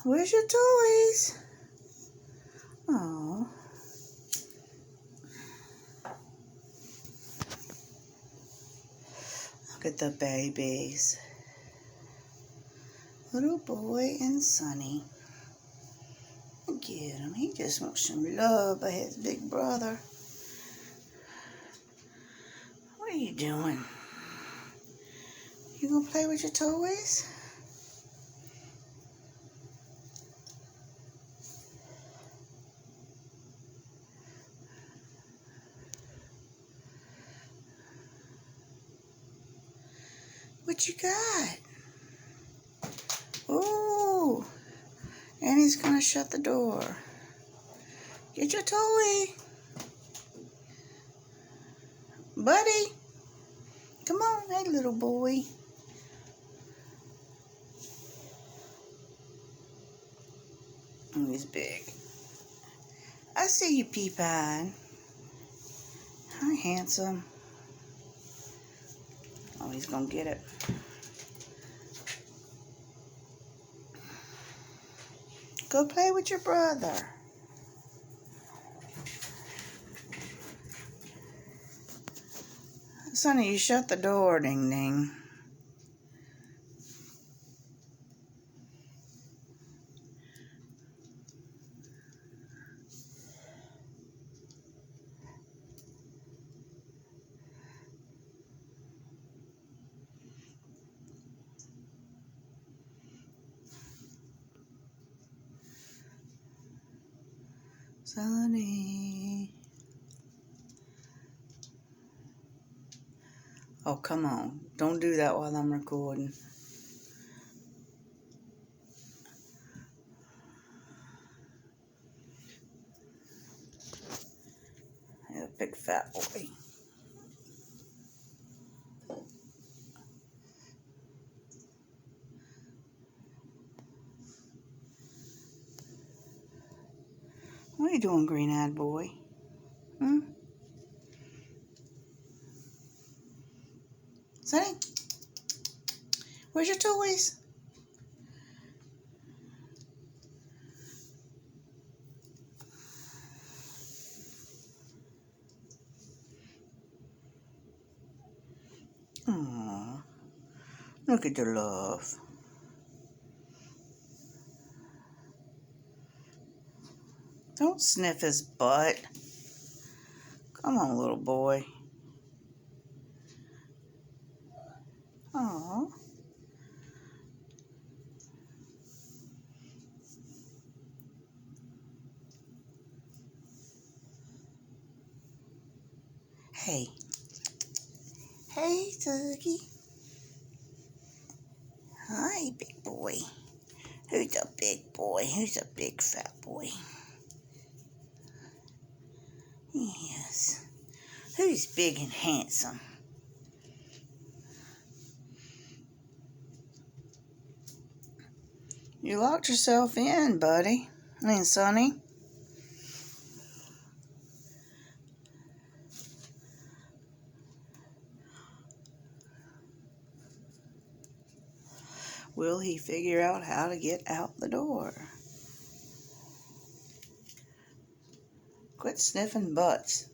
Where's your toys? Oh. Look at the babies. Little boy and Sonny. Look at him. He just wants some love by his big brother. What are you doing? You gonna play with your toys? What you got? Oh, and he's gonna shut the door. Get your toy. Buddy, come on, hey little boy. Oh, he's big. I see you peeping. Hi, handsome. Oh, he's gonna get it. Go play with your brother. Sonny, you shut the door, ding ding. Sonny. Oh, come on. Don't do that while I'm recording. Yeah, big fat boy. What are you doing, green-eyed boy? Hmm? Sonny? Where's your toys? Aww. Look at the love. Don't sniff his butt. Come on, little boy. Aww. Hey. Hey, Tuggy. Hi, big boy. Who's a big boy? Who's a big fat boy? Yes. Who's big and handsome? You locked yourself in, buddy. Sonny. Will he figure out how to get out the door? Quit sniffing butts.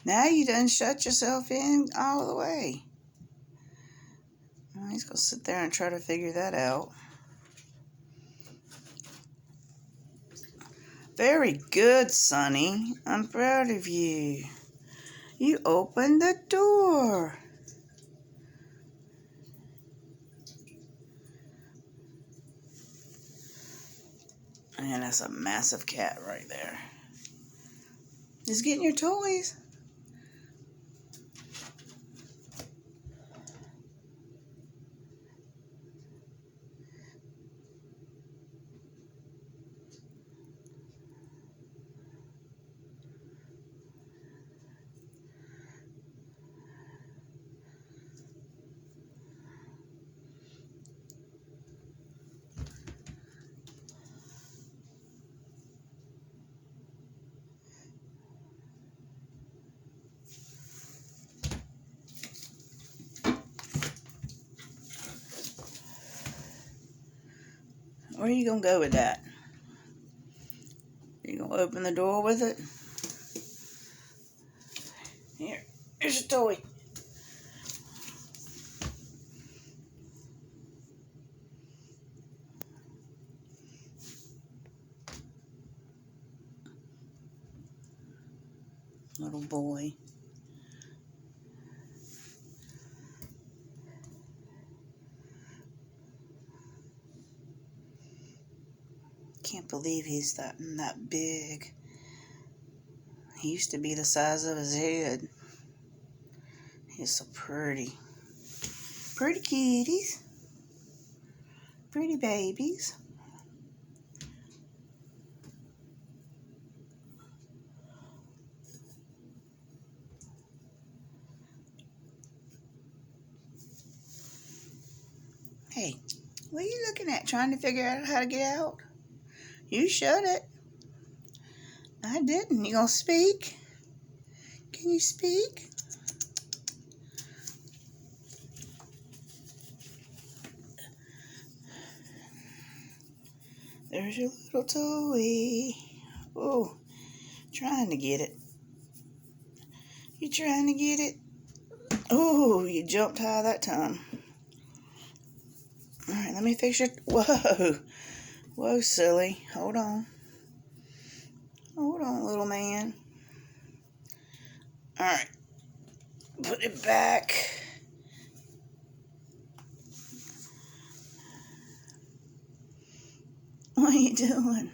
Now you done shut yourself in all the way. Well, he's going to sit there and try to figure that out. Very good, Sonny. I'm proud of you. You opened the door. And that's a massive cat right there. He's getting your toys. Where are you going to go with that? Are you going to open the door with it? Here's a toy. Little boy. Can't believe he's that big. He used to be the size of his head. He's so pretty. Pretty kitties. Pretty babies. Hey, what are you looking at? Trying to figure out how to get out? You shut it. I didn't. You gonna speak? Can you speak? There's your little toy. Oh, trying to get it. You trying to get it? Oh, you jumped high that time. All right, let me fix your... Whoa. Whoa, silly. Hold on. Hold on, little man. All right. Put it back. What are you doing?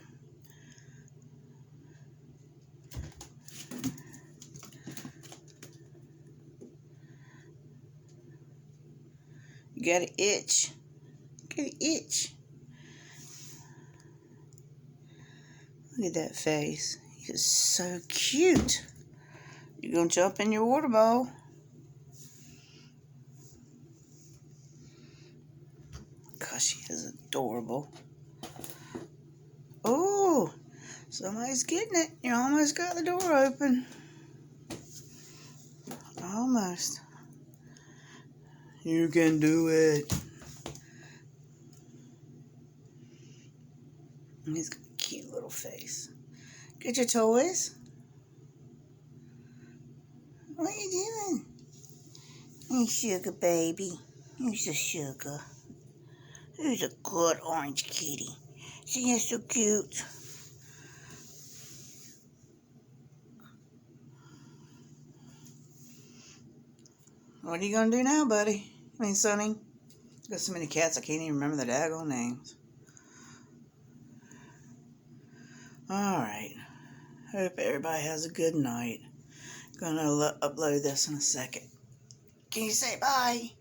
You got an itch. Get an itch. Look at that face. He's so cute. You gonna jump in your water bowl? Gosh, she is adorable. Oh, somebody's getting it. You almost got the door open. Almost. You can do it. He's got a cute little face. Get your toys. What are you doing? You sugar baby. You're a sugar. Who's a good orange kitty? See, you're so cute. What are you gonna do now, buddy? I mean, Sonny. Got so many cats I can't even remember the daggone names. Alright. Hope everybody has a good night. Gonna upload this in a second. Can you say bye?